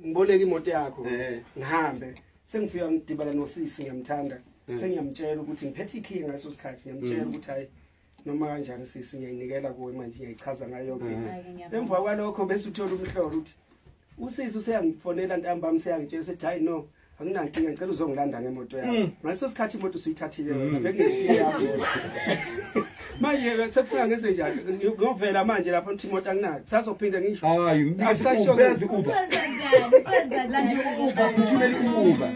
ngiboleka imoto yakho ngihambe sengifika ngidibana nosisi ngiyamthanda sengiyamtshela ukuthi ngiphethe ikhiye ngaso sikhathi ngiyamtshela ukuthi hayi noma kanjani sisi ngiyayinikela kuwe manje ngiyayichaza ngayo yonke emva kwalokho bese uthola umhlolo uthi usisi useyangifonela ntambama seyangitshela ukuthi hayi no anginankinga ngicela uzongilanda ngemoto yakho ngaso sikhathi imoto usuyithathile wena bekungesiye yakho manje sekufika ngenze njalo ngovela manje lapho nthi imoto anginayo sasophinda ngisho hayi akusasho bezi uba ngithumela uba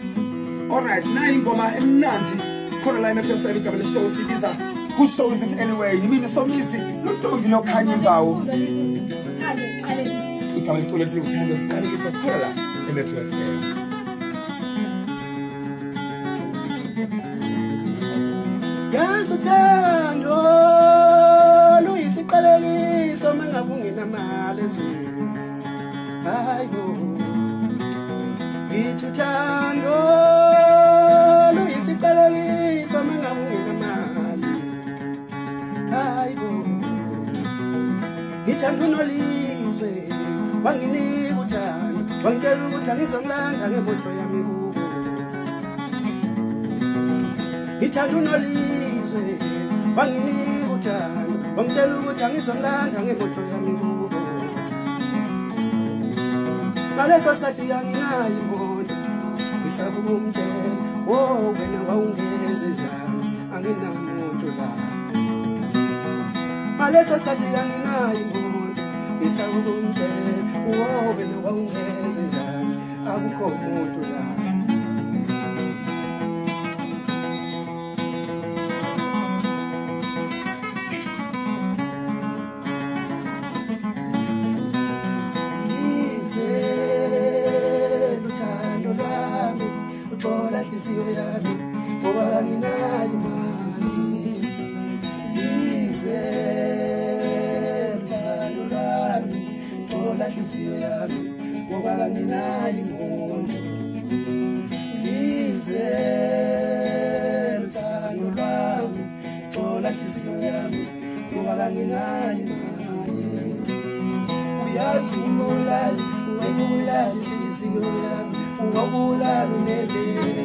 alright nayi ingoma emnandi khona la eMetro FM igama leshow sibiza ku shows it anyway yimini somizi noNtombi noKhanya Imbawu igama lithola lithi uthando siqalisa khona la eMetro FM Yasothando luyisiqalekiso mangabe ungenamali ezweni hayibo ithando luyisiqalekiso mangabe ungenamali hayibo ngithanda unolizwe wanginika uthando wangitshela ukuthi angizongilanda ngemoto yami kubo ngithanda unolizwe wanginika uthando wangitshela ukuthi angizongilanda ngemoto yami kubo ngaleso sikhathi yanginayo imoto ngisabuka umtshela wena wawungenze njani anginamoto la ngaleso sikhathi yanginayo imoto ngisabuka umtshela wena wawungenze njani akukho muntu la Tola hisiyo yami ngoba nginayo imali ize thando lami tola hisiyo yami ngoba nginayo imoto ize thando lami tola hisiyo yami ngoba nginayo imali uyazulala uyazulala hisiyo yami ngobulalo nebe